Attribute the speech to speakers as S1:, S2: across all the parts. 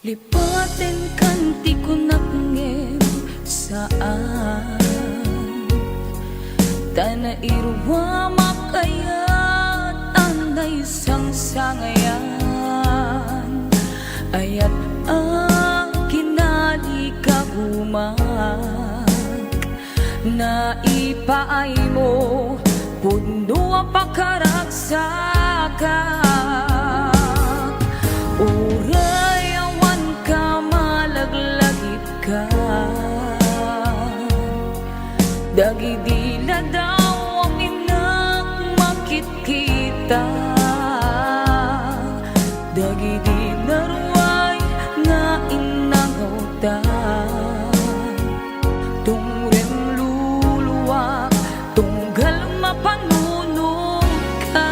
S1: Lipaten kanti ko nakngem saan Tana irwa makayat anday sangsangayan Ayat ang kinali kagumak Na ipaay mo puno ang pagkaragsakan Uray awan ka malaglagip ka Dagidila daw ang inang makikita Dagidila ruay nga inangauta Tungren luluwak tunggal mapanunong ka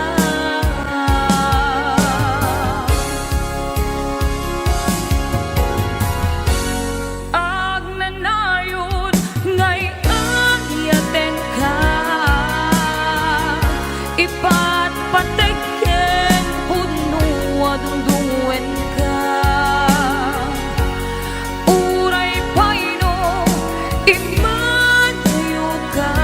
S1: Agnanayon ngay agyaten ka Ipat pateken puno adungdungwen ka Uray paino imanayo ka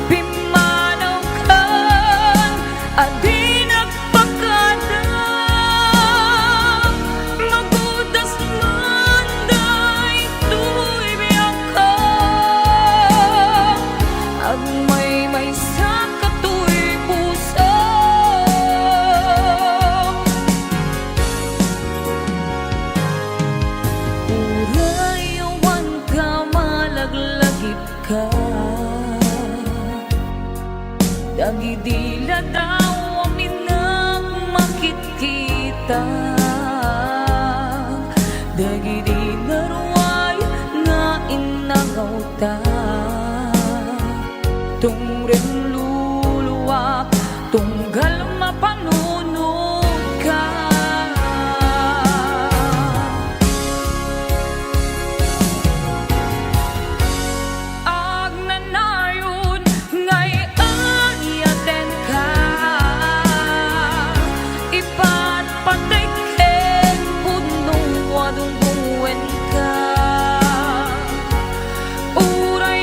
S1: Pimanaw kan adi nagpakadang Magudas manday tuy biyak ka Agmay may sa katuy puso Uray awan ka malaglagip ka Dagidila daw ang inang makikita Dagidila ruay nga inangauta Tungren luluwak tunggal mapanunod ka Agnanayon ngay agyaten ka Ipat pateken puno adungdungwen ka Uray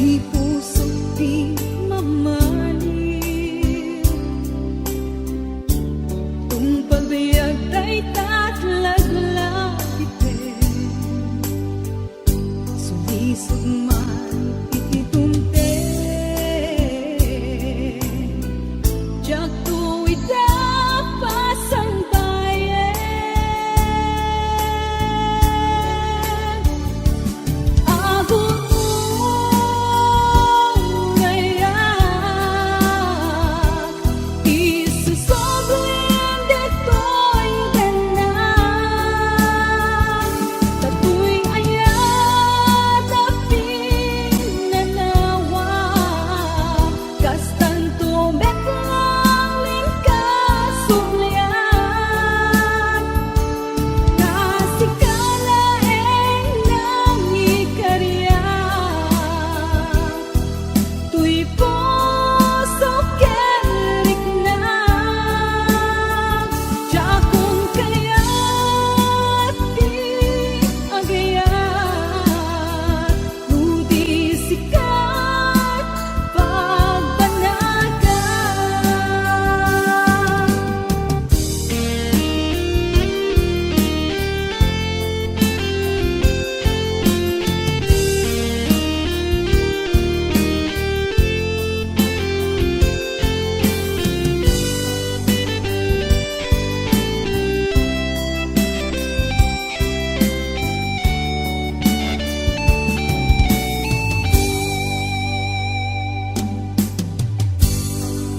S2: Di puso di mamaliw, tung pagbayag tay tatlaglagitin, sulisog man ititumte, jak tuwid pasang bayan. Agot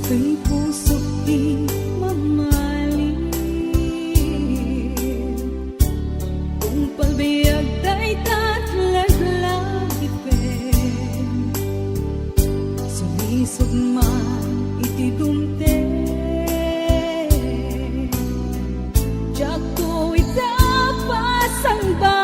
S2: ako'y puso di mamaliw, kung pagbayag tay tatlaglagitin, sumisog man itidumte, jak tuwid pasang bayan.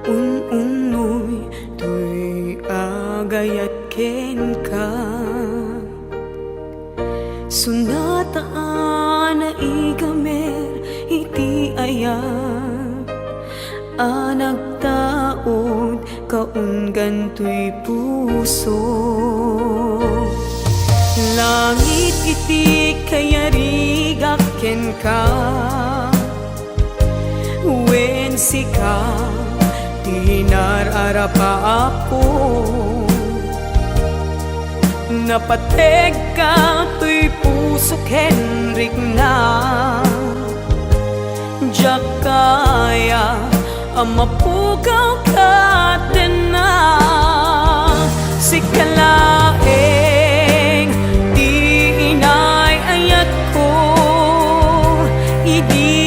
S1: Un-unoy tuy agayat ken ka, sunataan na igamer iti ayat, anak taod kaunggan tuy puso. Langit iti kayarigak ken ka, wen sika tinararapa ako, napateg ka tuy puso Henrik na, jak kaya amapugaw ka din na, sikalaeng di inay ayat ko, idi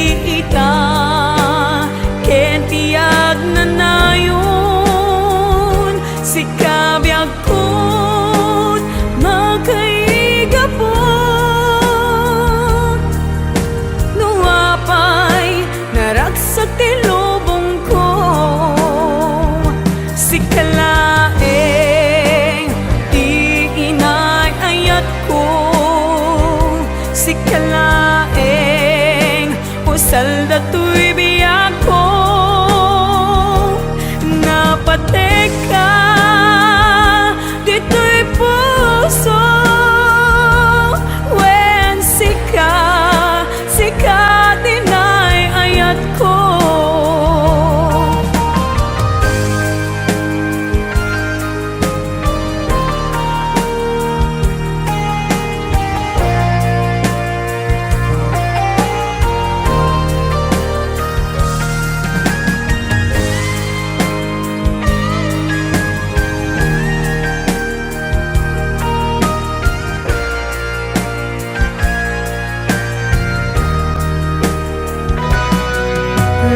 S1: Pusal dato'y biyak ko napatek ka dito'y puso when sika dinay ayat ko.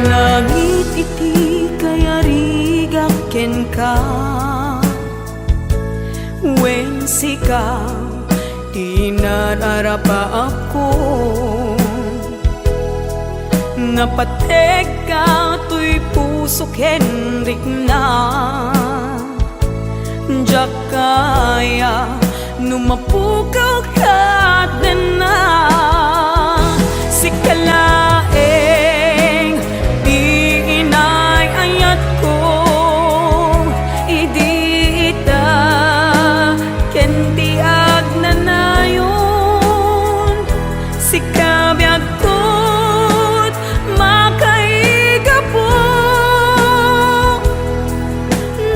S1: Langit iti kaya rigaken ka when sika tinararapa ako napatek ka to'y puso Henrik na diyak kaya numapukaw ka din na sikalaeng inay ayat ko idi ita kendi agnanayon sikabyag ko't makaiga po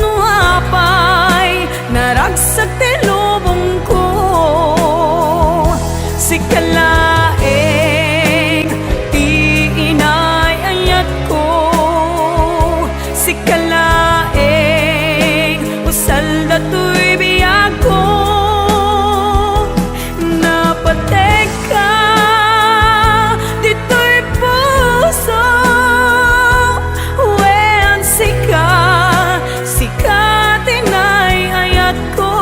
S1: nuapay naragsak ti lubong ko sikalaeng inay ayat ko sikalaeng usal dato'y biyak ko napatek ka dito'y puso when sika tinay ayat ko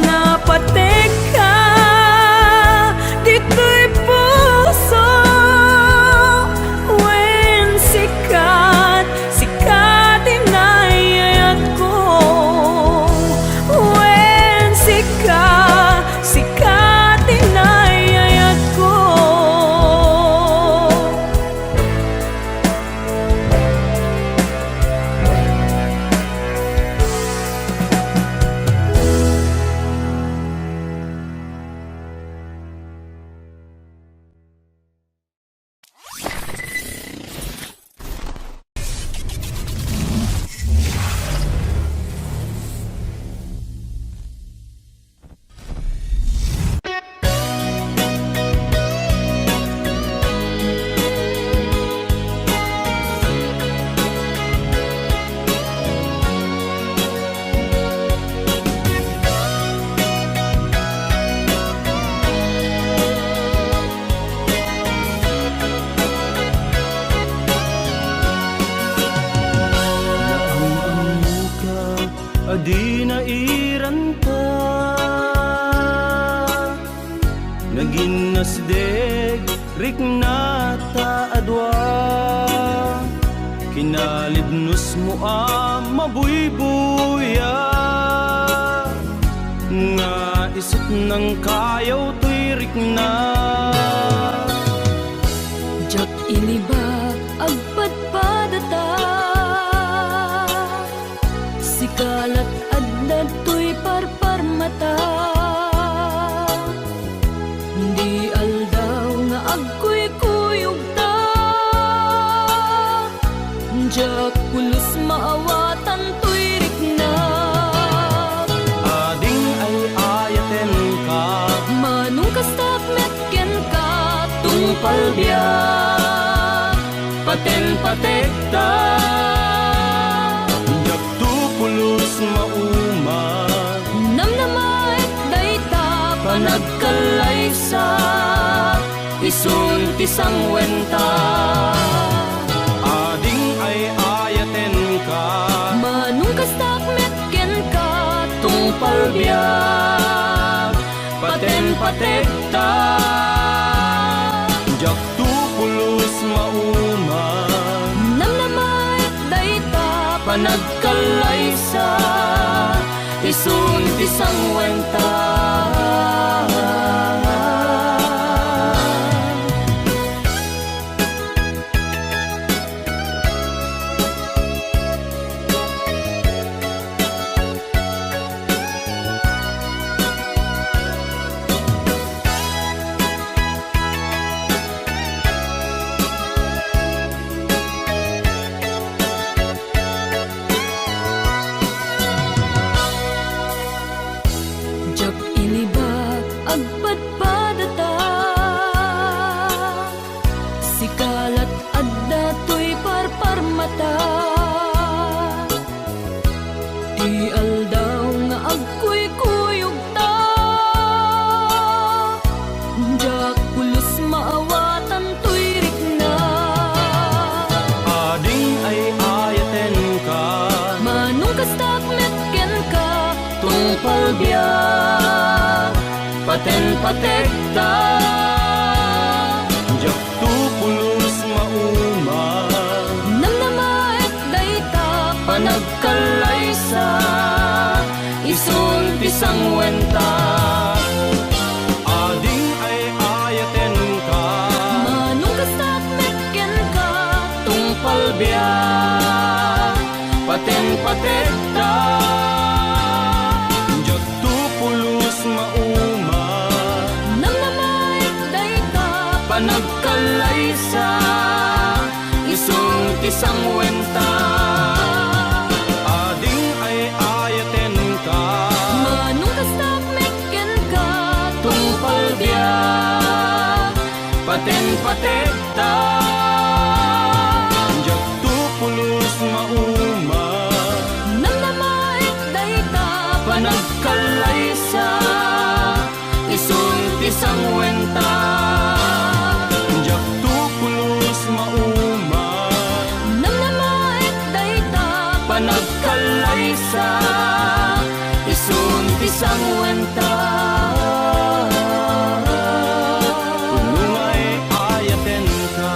S1: napatek ka dito'y puso when sikat dinay ayat ko when sikat dinay ayat ko.
S3: Adi na iranta naging nasdeg rik na taadwa kinalidnos mo mabuybuya nga isot ng kayaw to'y rik na
S2: Jak iniba agpadpadata sikalat adnad to'y parparmata hindi aldaw nga agkuy-kuyog ta jak pulos maawatan to'y rikna
S3: ading ay ayaten ka
S2: manong kastak metken ka tungpal biyak
S3: paten-patek ta pulos mauma
S2: namnamait dayta
S3: panagkalaysa isun tisang wenta ading ay ayaten ka
S2: manong kastak metken ka
S3: tungpal biyak paten-patek ta jak tu pulos mauma
S2: namnamait dayta
S3: panagkalaysa isun tisang wenta patekta jak tu pulos mauma
S2: Namnamaet dayta
S3: panagkalaysa isun pisang wenta ading ay ayaten ka
S2: Manungkastak mekken ka
S3: tungpal biya paten patekta jak tu pulos mauma
S2: Namnamaet dayta
S3: panagkalaysa isung tisang wenta ading ay ayaten ka
S2: Manungkastak mekken ka
S3: tungpal biya paten patekta jak tu pulos mauma
S2: Namnamaet dayta
S3: panagkalaysa isung tisang wenta jak tu pulos mauma
S2: Namnamaet dayta
S3: panagkalaysa isun tisang wenta punungay ayaten ka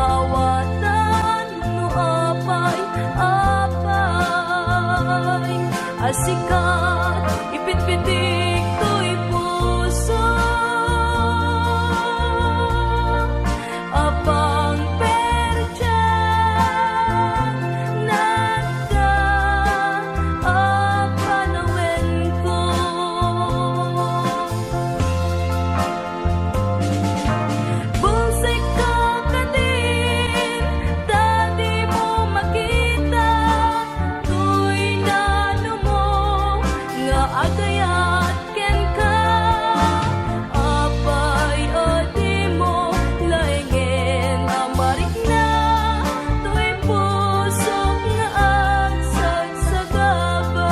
S2: mawatan no apay asikat ipitpitik to'y puso apang percha nagka apanawen ko busik ka din dati mo makita to'y nano mo nga agayat ken ka apay adi mo laingen amarik na to'y puso nga agsagsagaba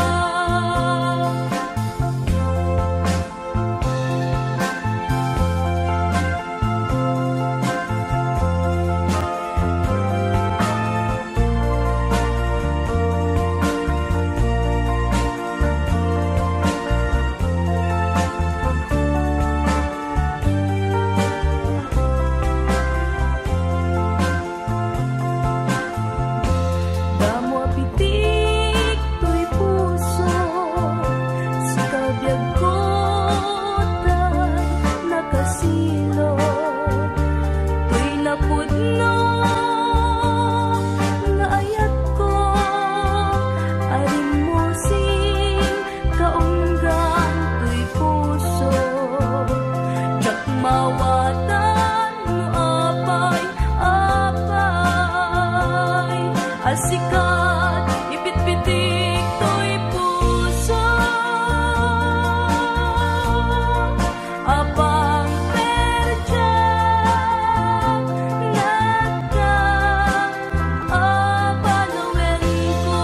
S2: Damo apitik to'y puso sa kabyag kota nakasilo to'y napudno nga ayat ko arimusing kaunggan to'y puso tsak mawatan no apay asikat ipitpitik to'y puso apang percha nagka apanawen ko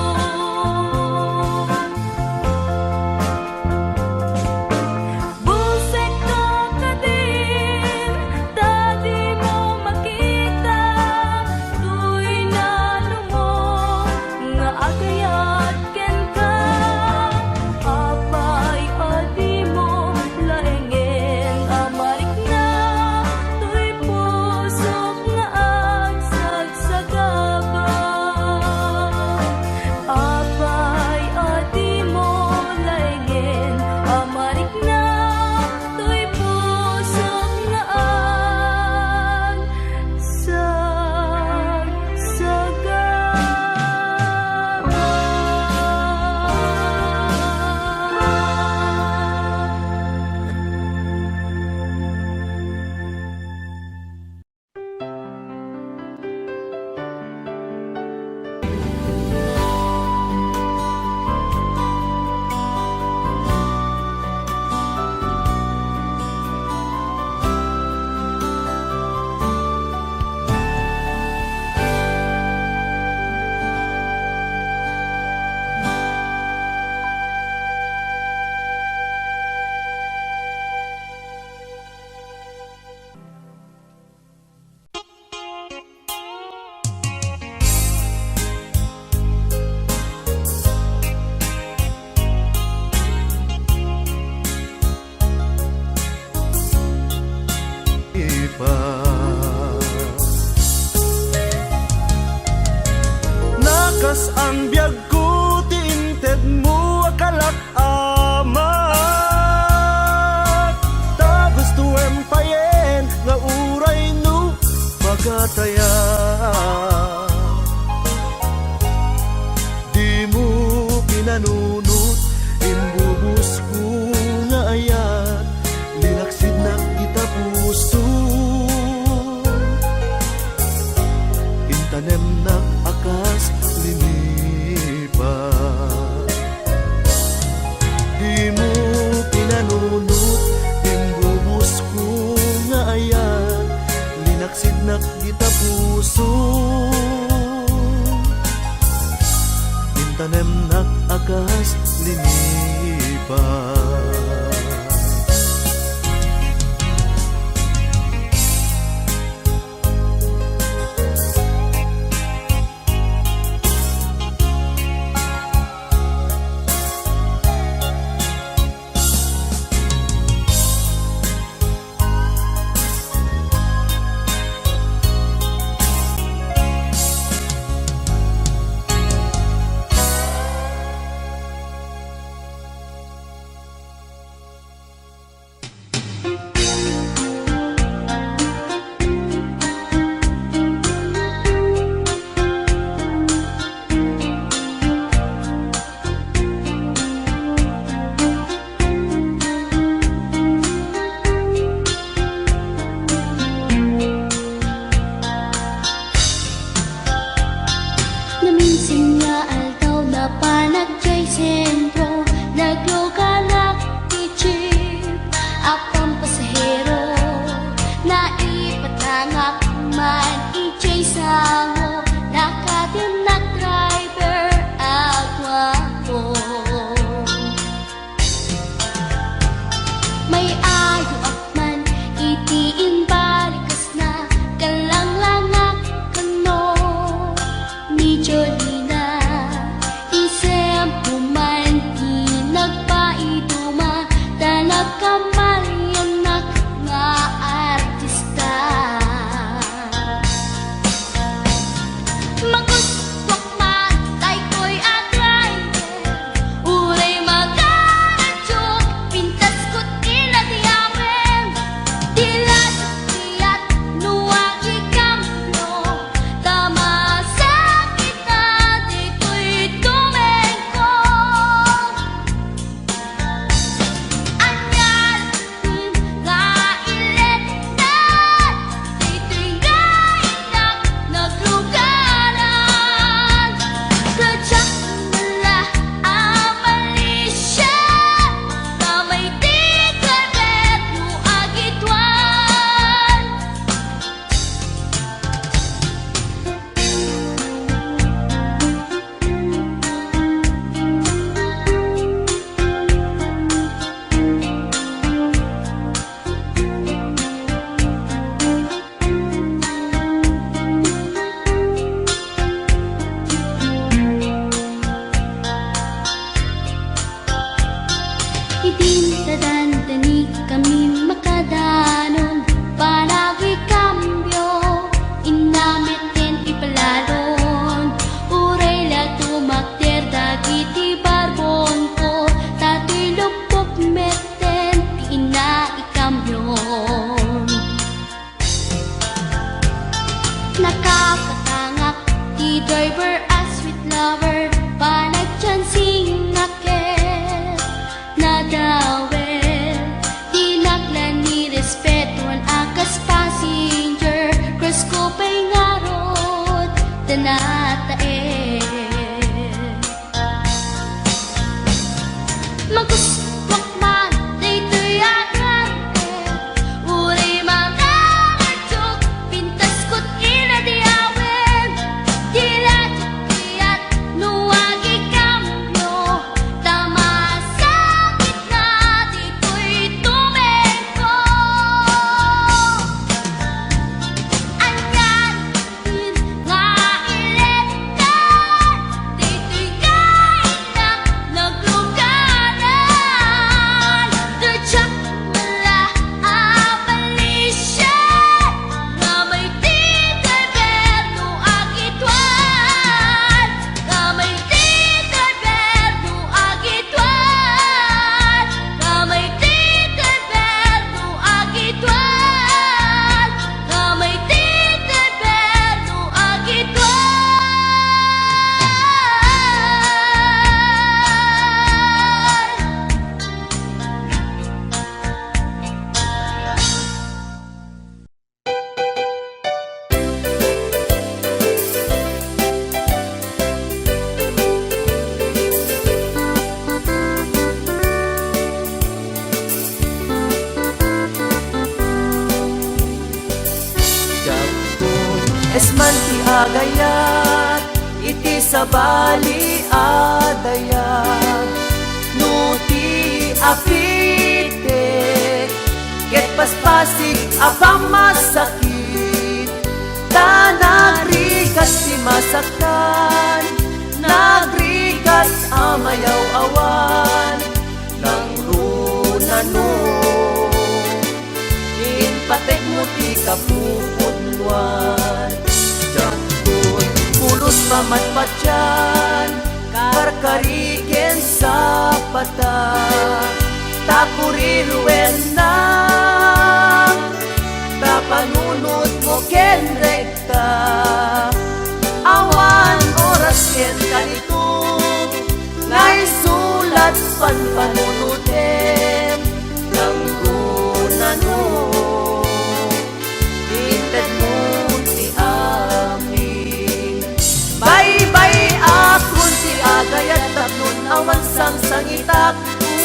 S2: busek ka din dati mo makita to'y nano mo nga agayat ken ka apay adi mo laingen amarik na to'y puso nga agsagsagaba apay adi mo laingen amarik na to'y puso nga agsagsagaba.
S3: Nakas ang biyag ko tiinted mo akalak amat ta gusto empayen nga uray no magataya di mo pinanunot imbubus ko nga ayat linaksid na kita puso intanem na akas linipat di mo pinanunot imbubus ko nga ayat linaksid na kita puso intanem na akas linipat
S2: forever a sweet lover, panagchansing naket na dawel. Tinaklan ni respetuan akas passenger, cross ko pa'y ngarot, tanatae. Magkusmak man, daytoy agante, uri mga nagtog, pintas ko't inadiawen. Dilat at nuwagi kamyo, tama sa gitna, dito'y tumengko. Anyan, nga iletan, dito'y kainak, naglugaran. Tadyak mala abalisyan, nga may titaberno agitwan, nga may titaberno agitwan, nga may titaberno agitwan, nga may titaberno agitwan.
S4: Esman ti agayat, iti sabali adayat. Nuti apitek, ket paspasig apang masakit. Ta nagrikas ti masaktan, nagrikas amayaw awan. Nang runano, inpatek mo ti kapupudwan. Jakun pulos pamatpatyan, karkariken sa pata. Takuriruen na, tapanunod mo ken rekta. Awan oras ken kanito, ngay sulat panpanunutem. Nang runano, inted mo ti amin. Bye-bye akon ti agayat, tapnon awan sang sangitak.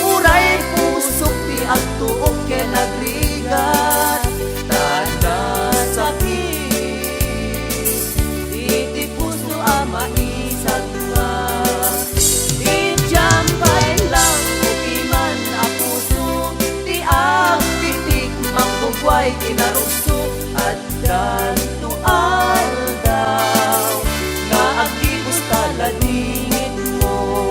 S4: Uray pusok ti agtuok ken agrigat. Tanda sakit, iti puso ama isagwa. Ijampay lang upiman a puso, ti agtitik mangbugway kinarukso. At ganto aldaw, nga agibus taladingit mo.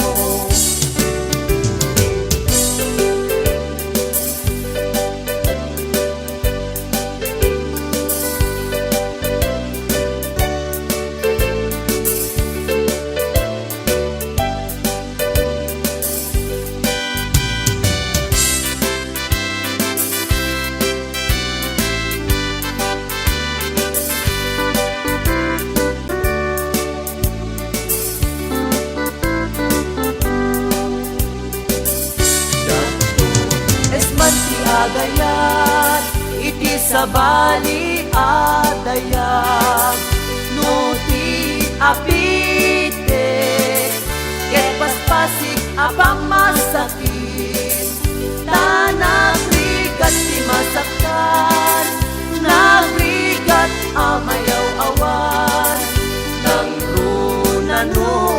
S4: Esman ti agayat, iti sabali adayag. Nuti apitek, ket paspasig apang masakit. Ta nagrigat ti masaktan, nagrigat amayaw awan. Nang runano,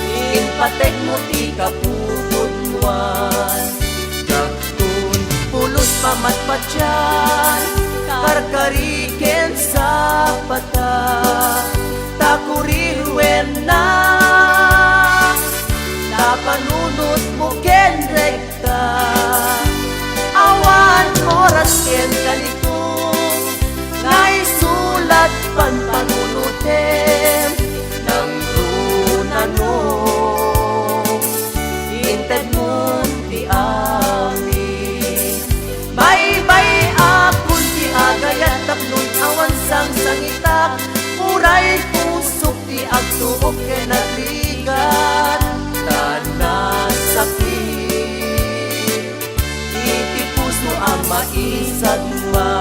S4: inpatek mo ti kapupudwan. Jakun pulos pamatpatyan, karkariken sa pata. Takuriruen na, tapanunod mo ken rekta. Awan oras ken kalito, ngay sulat panpanunutem. Nang runano, inted mo ti amin. Bye-bye akon ti agayat, tapnon awan sang sangitak. Uray puso di agtuok kay naligan tanan sakit. Iti puso ang maisagwa,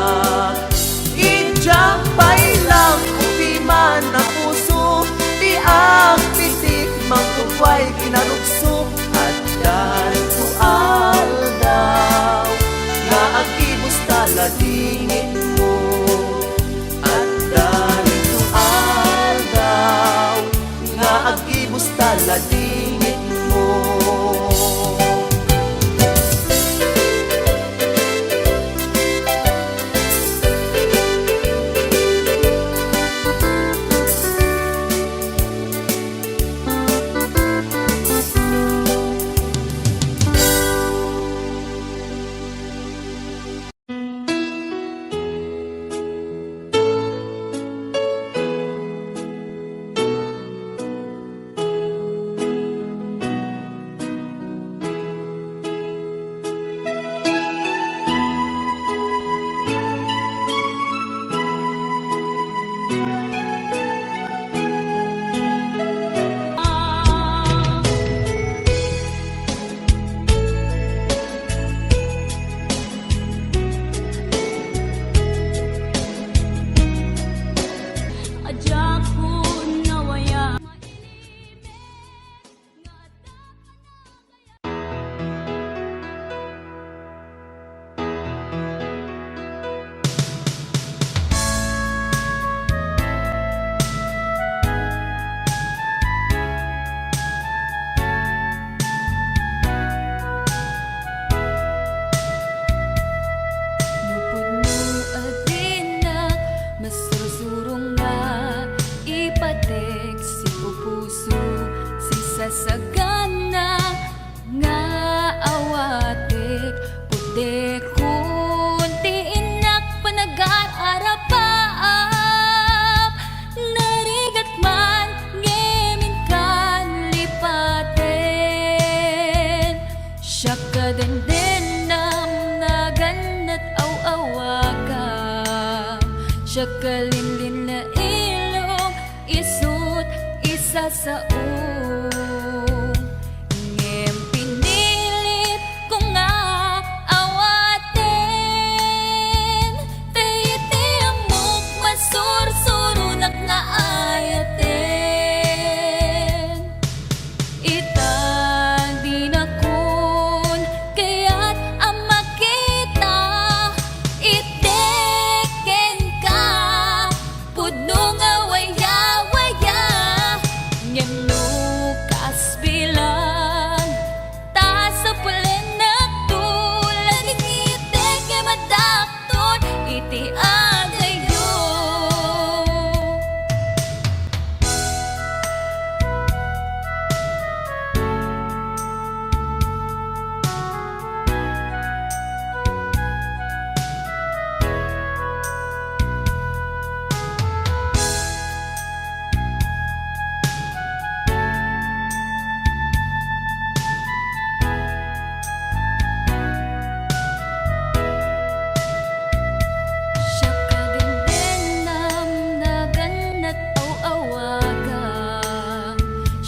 S4: idyambay lang upiman na puso, di ang pitik mangkukway kinarugso. At ganito aldaw nga agibos taladingit mo. At ganito aldaw nga agibos taladingit mo.
S5: Sagana nga awatik puti kunti inak panag-aarapaap narigat man ngemin kan lipaten siya kadendendam naganat aw-awaga siya kalinlin na ilong isut isa sa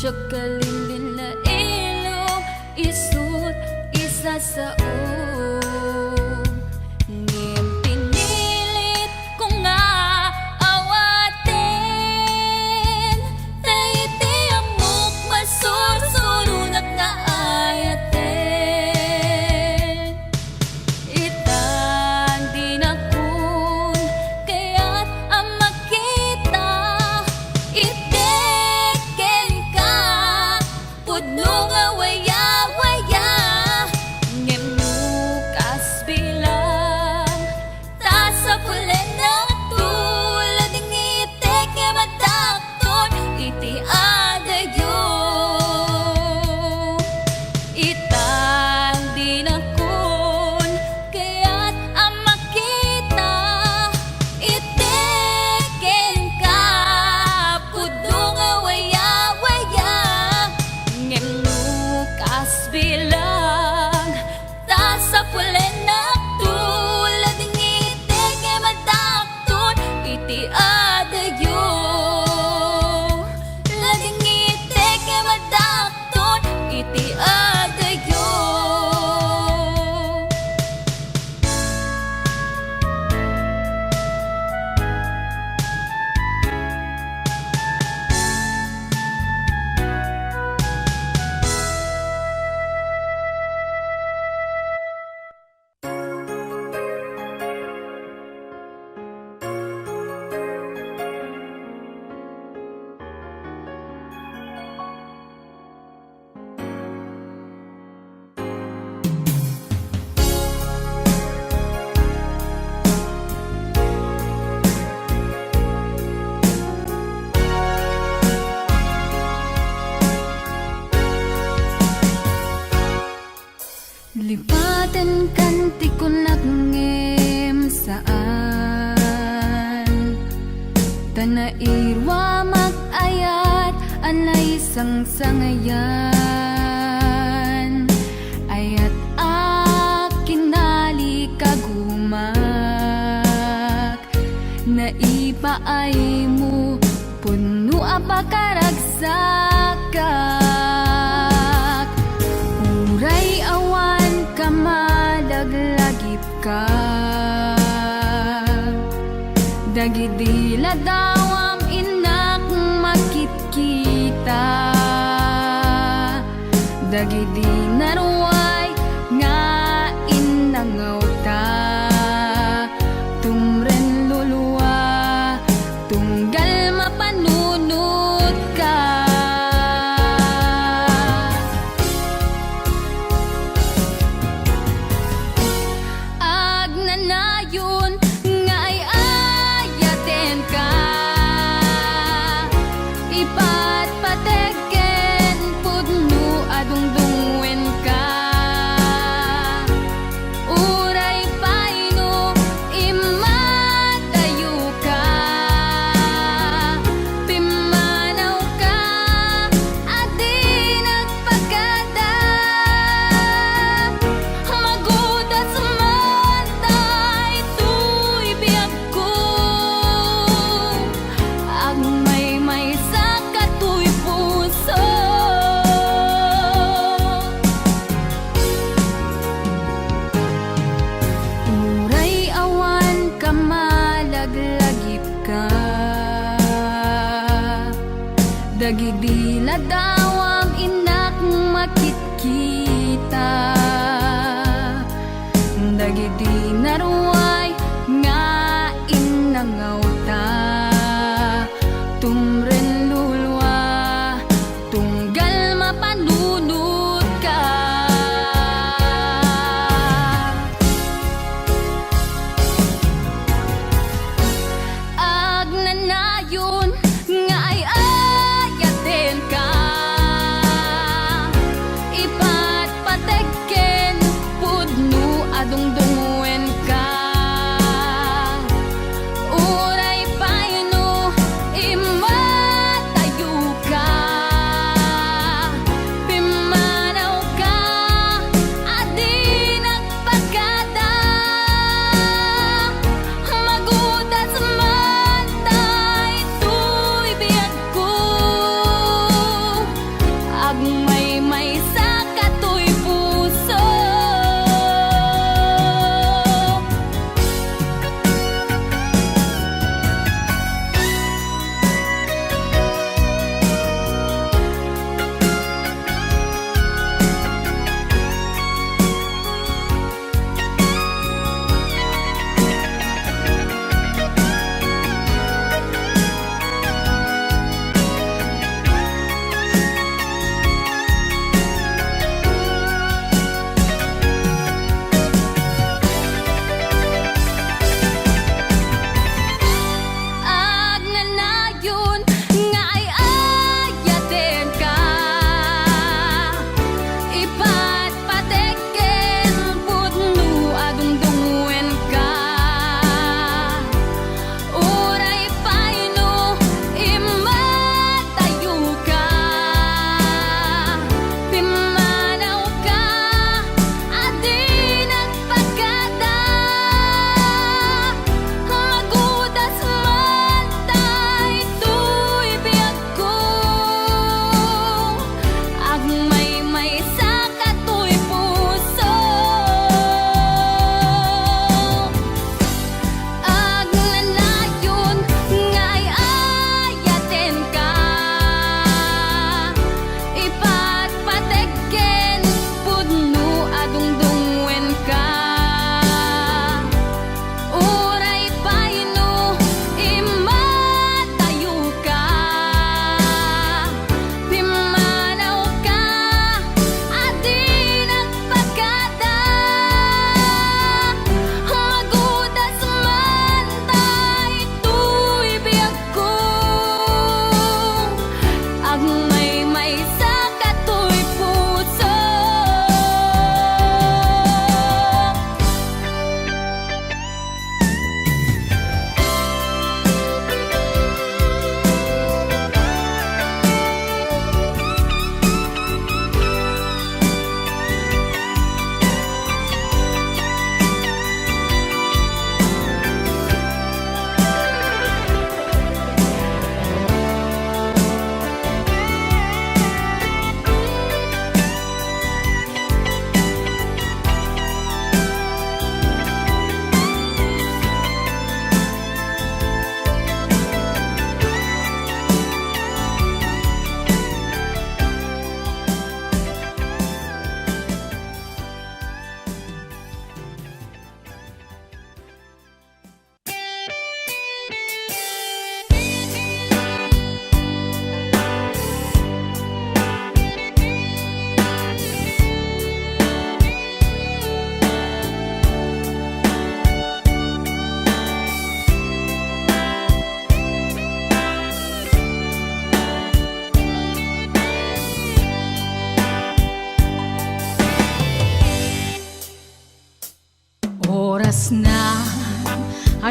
S5: siya kalinlin na ilong isut isa sa ngim pinilit ko nga awatin taiti amok masursurunat nga ayaten itan di nakun kaya't ang makita pudno nga waya-waya ngem nukas bilang ta sa pulen na tulad ng itik nga madakton iti adayo itang di nakun kaya't ang makita itikin ka pudno nga waya-waya bilang ta sa pulen na tulad ng itik nga madakton iti adayo nairwa mag-ayat anay sang-sangayan ayat akinali kagumak naipaay mo puno apakaragsakak uray awan ka malaglagip ka dagidila dawam inak makit-kita dagidi naruay nga inangaw ta tumren luluwa tunggal mapanunot ka agnanayon nga ay ayaten ka ipatpateken pudno adungdungwen ka uray paino imatayo ka pimanaw ka adi nagpagada magudas man tay tuy biyag ko agmay sa katuy puso uray awan ka malaglagip ka dagidila dawam inak makit-kita dagidi naruay nga inangaw ta tumren lulwa tunggal mapanunot ka agnanayon nga ay ayaten ka ipatpateken pudno adungdungwen ka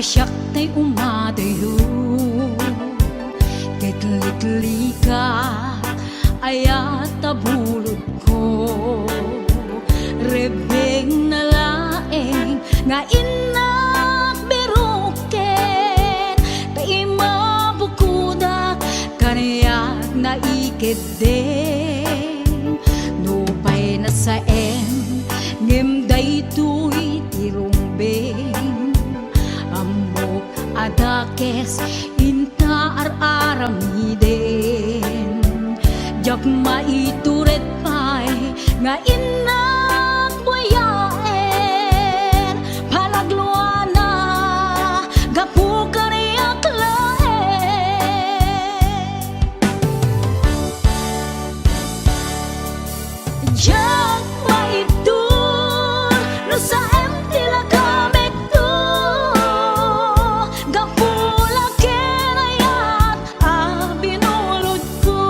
S5: Asyak tay umadayo Kitli-kitli ka Ayat tabulod ko Rebeng na laeng Nga inak biruken Tay mabukudak Kanayak na ikideng Nupay na saen Ngem daytoy tirumbeng Ambok adakes inta ar-aramiden Jak maituret pay nga inak buyaen Palagluana gapu kaniyak laen Jak maitur no sa tila kamek to Gapula kenayat binulod ko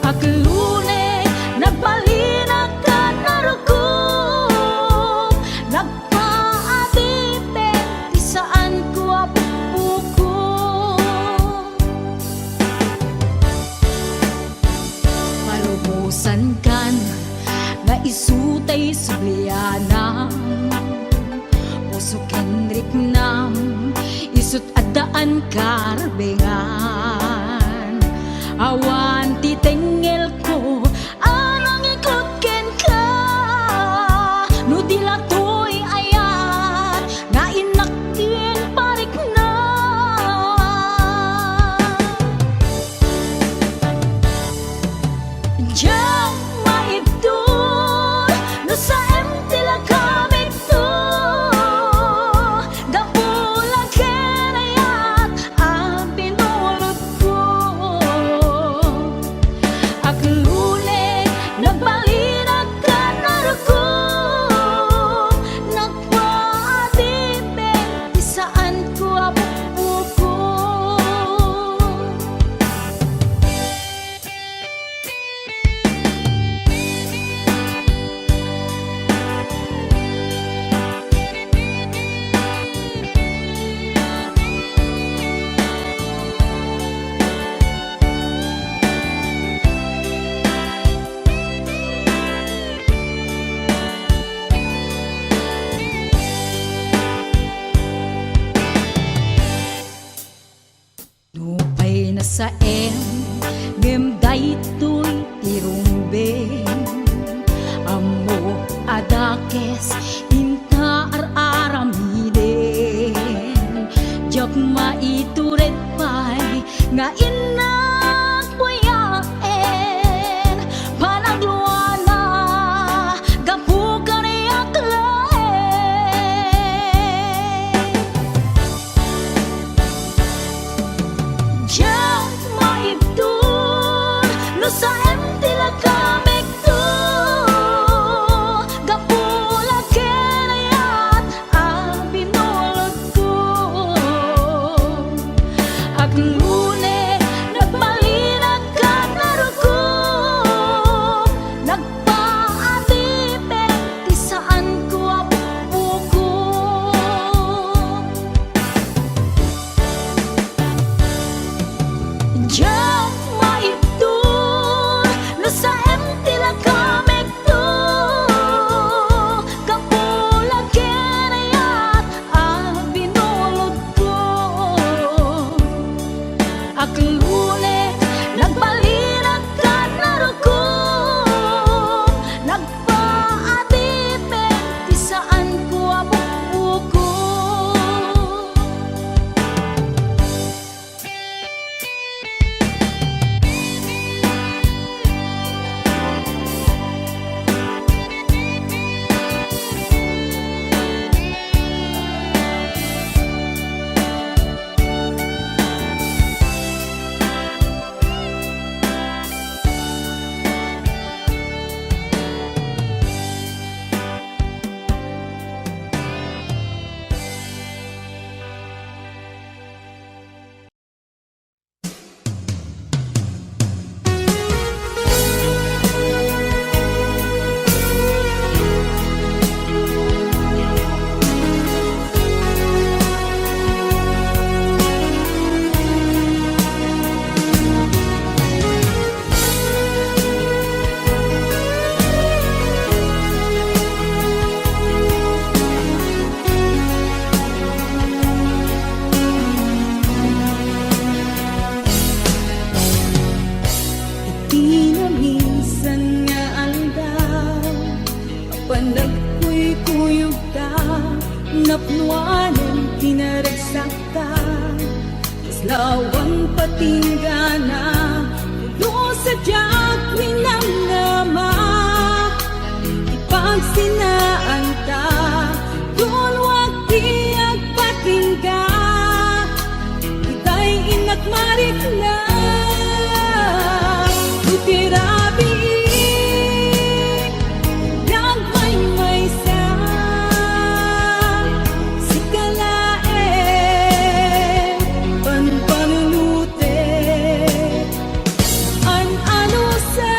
S5: Aglune nagbalinag ka narukom Nagpaadipe di saan ko apupuko Palubusan kan nga isutay sublianam Puso kenrik nam isut adaan karbengan Awan titengel ko anang ikot ken ka No dilatoy ayan nga inaktin parik na Diyan maibdol no sa tila kamig to Gapula kenayat binulod ko Aglune nagbalinag ka narukom Nagpaadipe di saan ko apupuko Nupay na sa ngem daytoy tirumbeng Amo adakes inta ar-aramiden Jak maituret pay nga inak buyaen Panagluana gapu kaniyak laen Jak maibdol no sa tila kamek to Gapula kenayat binulod ko Aglune nagbalinag ka narukom Nagpaadipe di saan ko apupuko Diyan maibdol
S1: napnuanan pinaragsakta Lawan patinggana Ulo sa diyak minamnama Ipagsinaan ta Dulwag tiyag patingga Itay inak marik na Tutirabi Nagmay-may sa Sikalae Panpanulute An-ano sa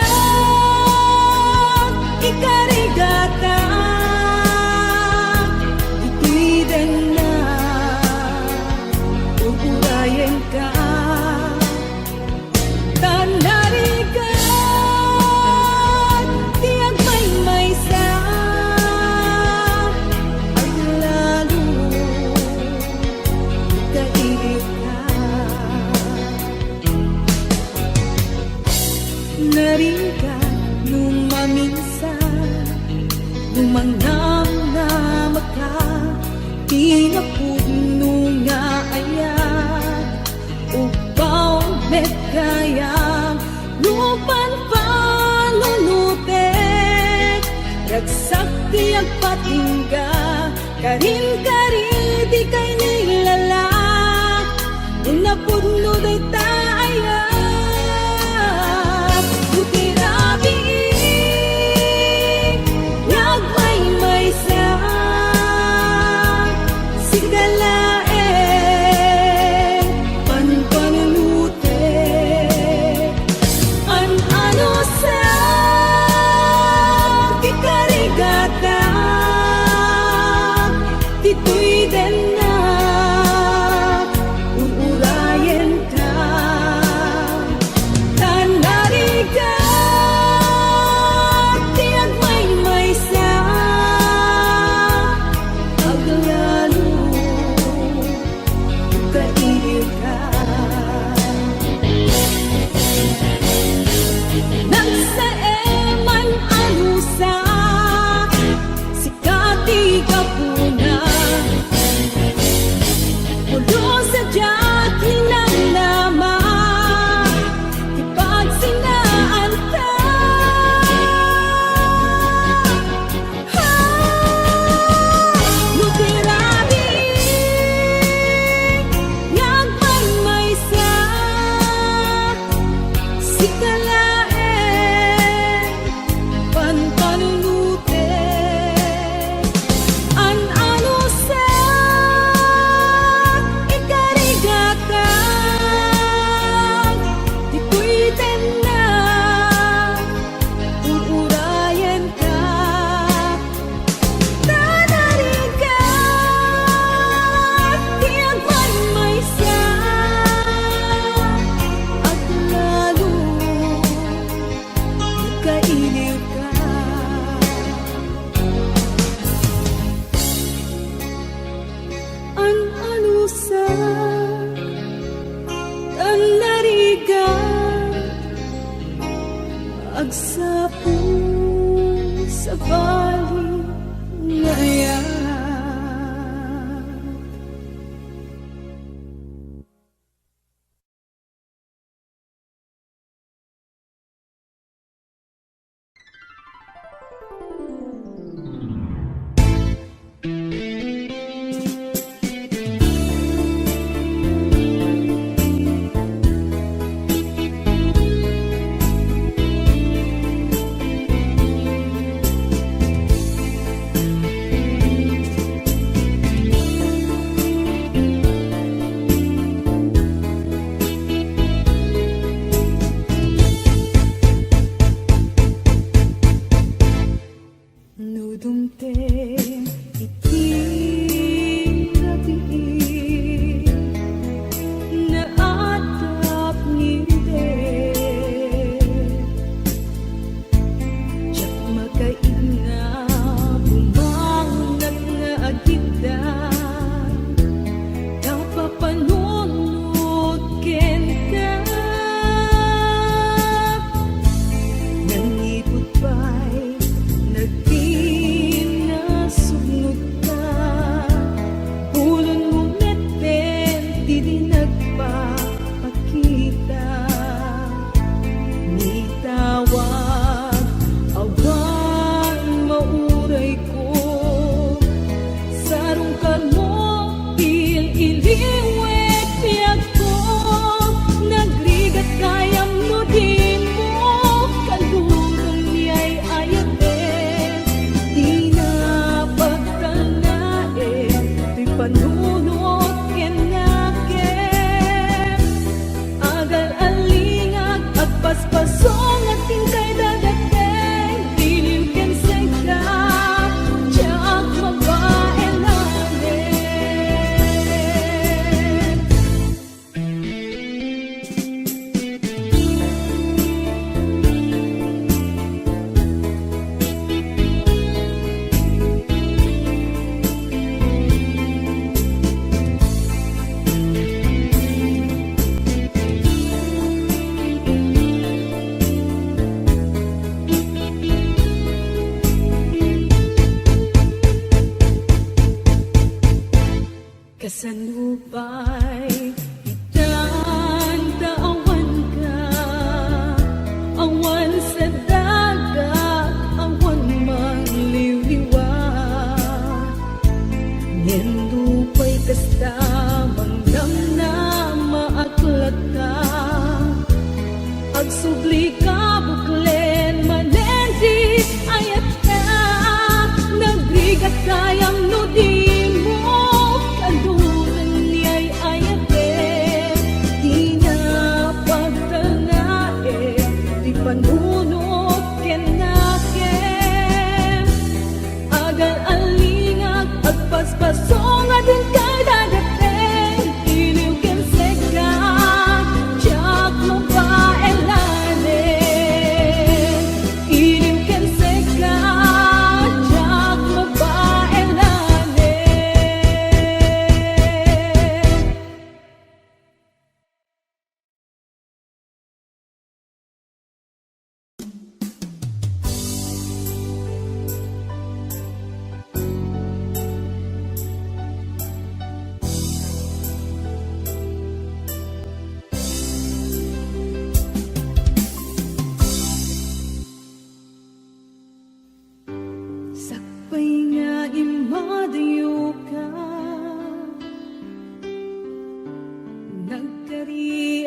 S1: Ikarigata Ito'y din na Ugurayan ka Tanarigan Tiyag may sa Ay lalo Kailip ka Narigan nung maminsan Lumangnam na maka Pinapugno nga ayak Upaw met kayang Lupan panunutek Ragsak tiyag patingga Karin-karin di kay nilala Nung napugno day tayak Utirabi Nagmay-may sa Sigalae Panpanulute An-ano sa Kikarigata Tito'y din na Uurayan ka Tanarigan Tiyag may sa Aglalo Kailip ka Nagsaeman anusa Sikati ka puna Ulo sa diyak hinanama Ipagsinaan ka Lutirabi Nagmay sa Sikalae Panpanulute An-ano sa Ikarigata Dito'y din na Uurayan ka Tanarigan Tiyag may sa At lalo Kailip ka An-ano sa Tanarigan Agsapo sa bali ngayon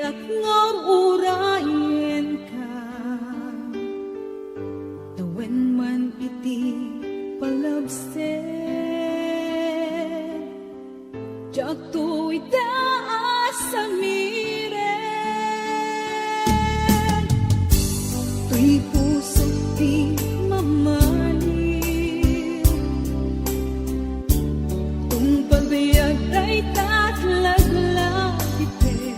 S1: tiyak nga urayan ka. Tawen man iti palabsen, jak to'y taas sa miren. To'y puso di mamali, kung pagbayag ay tatlaglag itin.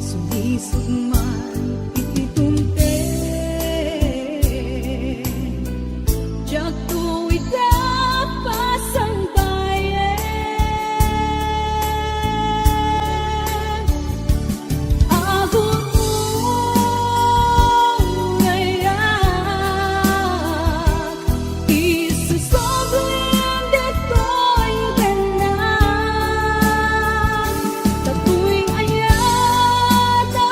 S1: Sulisog man ititumten, jak to'y tapasang bayan. Ahon mo ngayak, isusoblin dito'y ganan. Tatu'y ayat na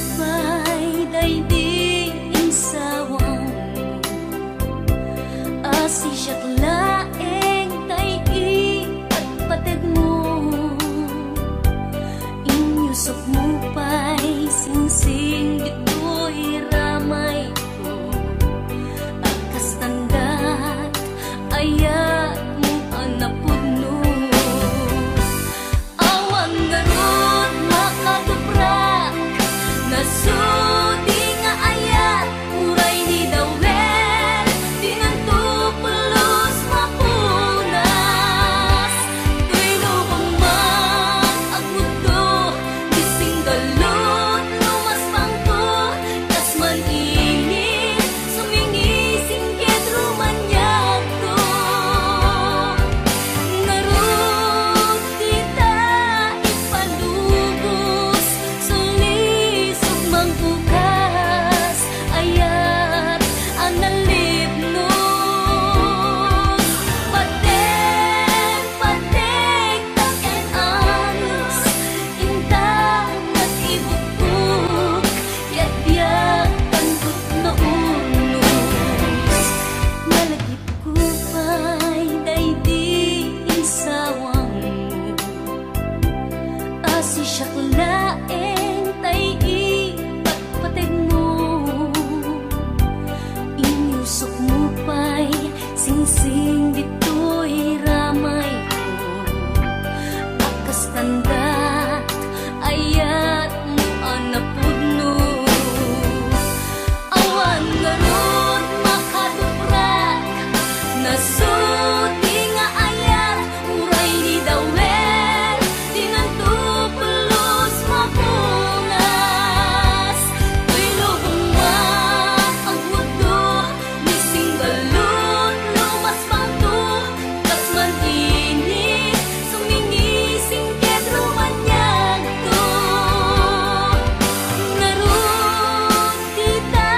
S5: upay daydi insawang asi siya't laeng tay pagpatid mo inyusok mo pa'y singsing dito'y ramay ko akas tandat ayat mo anapudno awan garot makatuprak nasudi nga ayat uray ni dawel di nganto pulos mapunas tuwino pamang agmudo bising galot lumas pangkot kas man init sumingi singgit rumanyak to narod kita ipalubos sulisog mangbukas ayat analipnos patek taken anos intang nag-ibukbuk yat-yat tangkot na unos malagip ko pa'y daydi insawang asi siya't laeng tay pagpatid mo inyusok mo pa'y singsing dito'y ramay ko akas tandat ayat mo anapudno awan garot makaduprak nasudi nga ayat uray ni dawel di nganto pulos mapunas tuwilo buman ang mundo bising galot lumas pangto kas man init sumingi singgit rumanyag to narod kita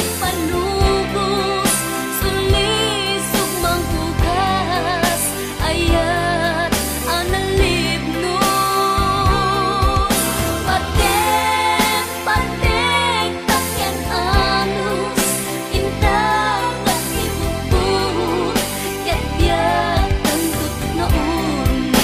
S5: ipalubos sulisog mangbukas ayat analipnos patek takyan anos intang nag-ibukbuk yat-yat tangkot na unos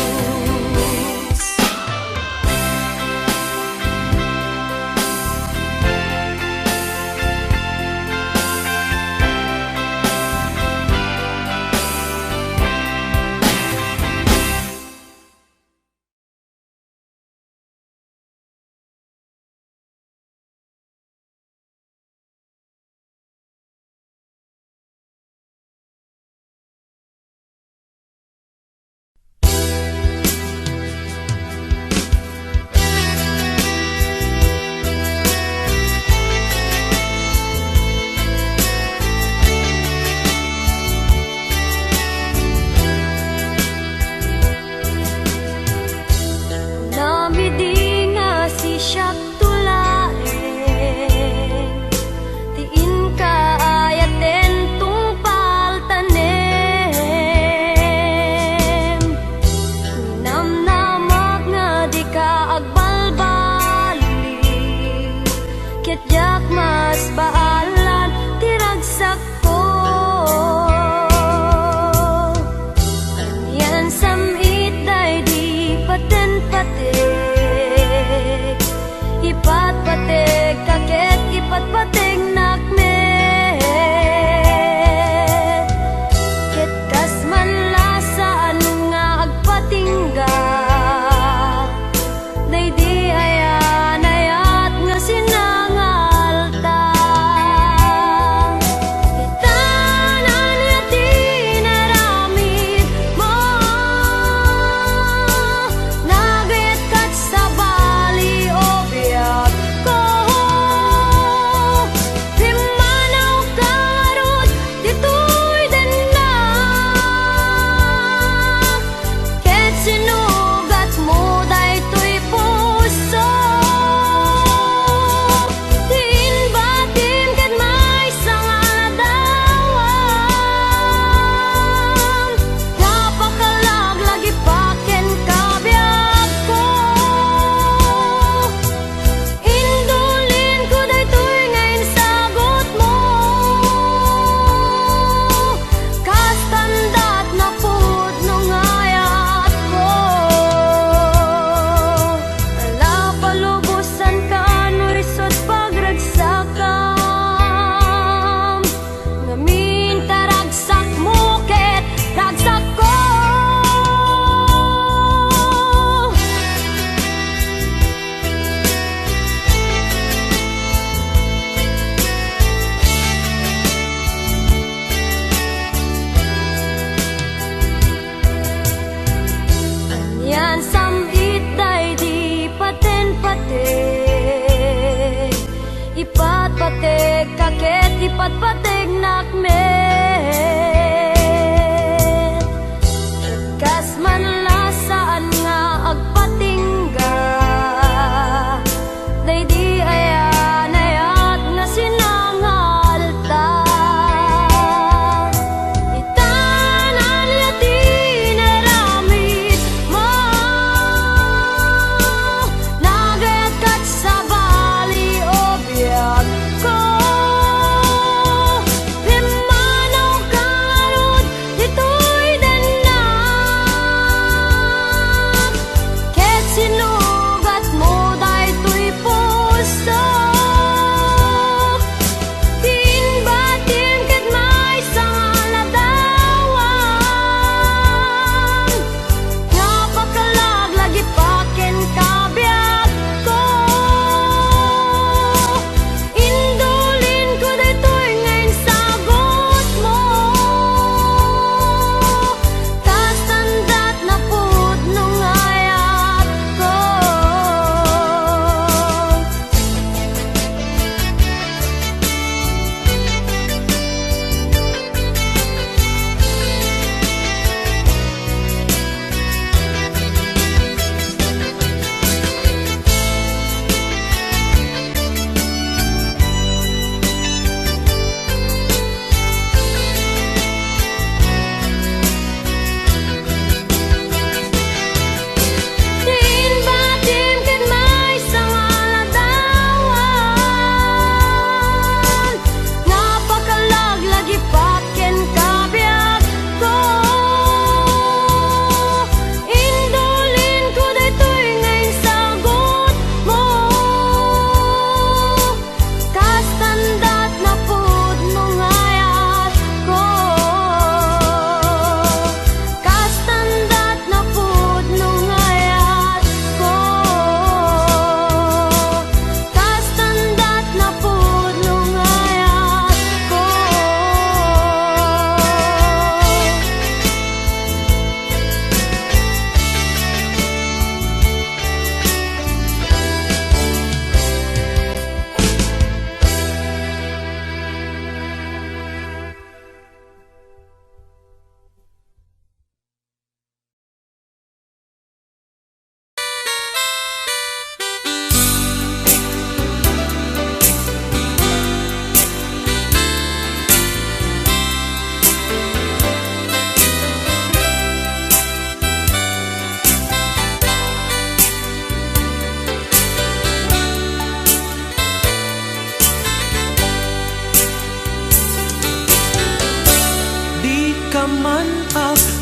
S5: Namidi nga si siyak tulaeng tiin ka ayaten tungpal tanem namnamag nga di ka agbalbali ket jak mas baalan tiragsak ko yan samit daydi paten-patek ipat-patek kaket ipat-patek nakmet ket kas man lasaan nga agpatingga daydi ayan ayat nga sinangan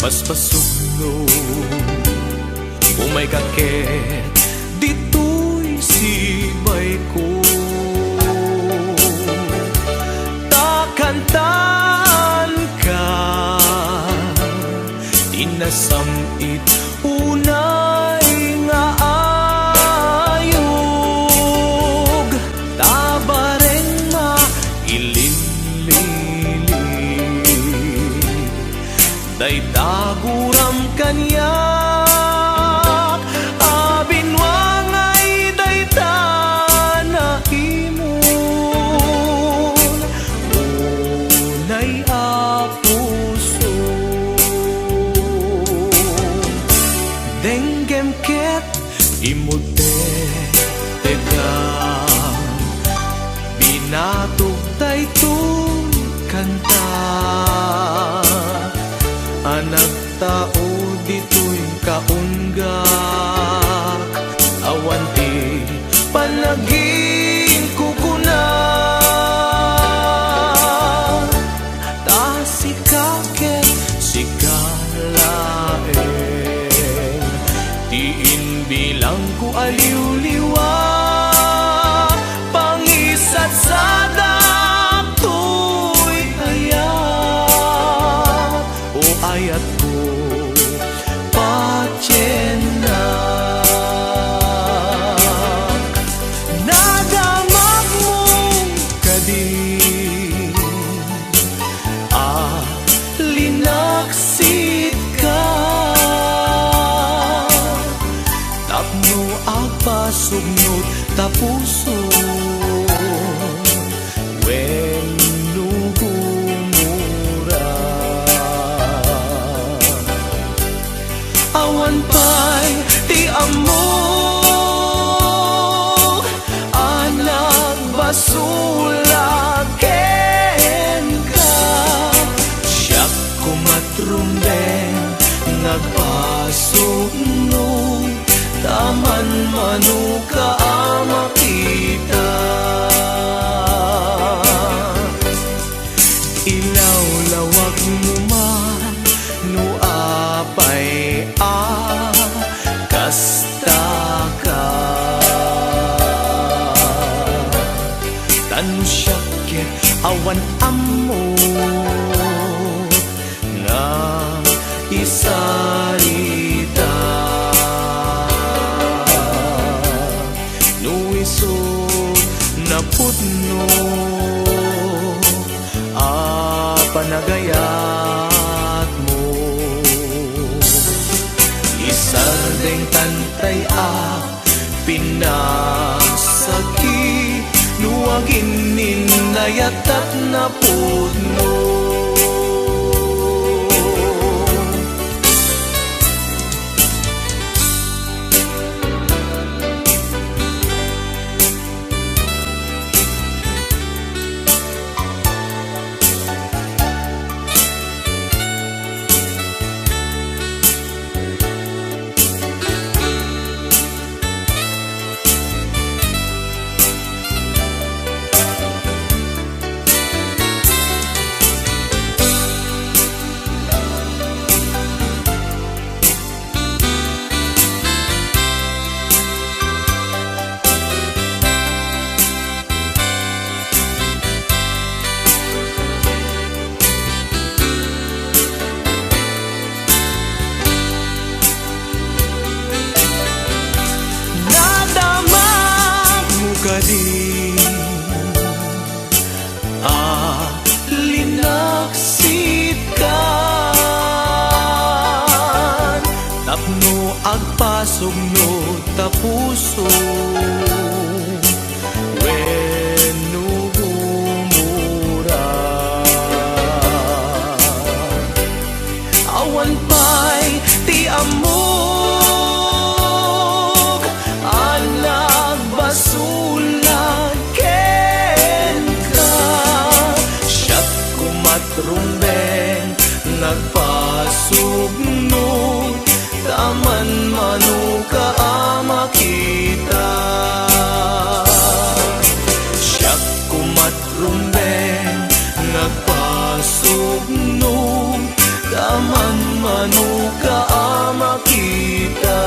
S3: paspasugno umay kaket dito'y sibay ko takantan ka tinasamit unay nga ayog tabareng mailinlili day taguram kanyak abinwangay day tanahimon unay apuso denggem ket imute teka binatog daytoy kanta anak tao dito'y kaunggak awan ti panaging kukuna ta sikake sikalaeng tiin bilang ko aliw-liwa pangisat sa dakto'y ayak o ayat ko patyenak nagamag mong kadin linaksit ka tapno agpasugnod tapuso wenno humura awan pa'y ti amo anak basulaken ka siyak kumatrumbeng nagpasugno taman manuka makita ilaw-lawag mo man no apay kasta ka tanu syakit awan amo nga isarita nuiso na putno panagayat mo isardeng tantay pinasaki nuwagin ninayatat na putno linaksit ka tapno agpasugno tapuso wenno humura awan pa'y ti amog anak basulan rumbeng nagpasugno taman manuka makita siyak kumatrumbeng nagpasugno taman Ngano ka makita.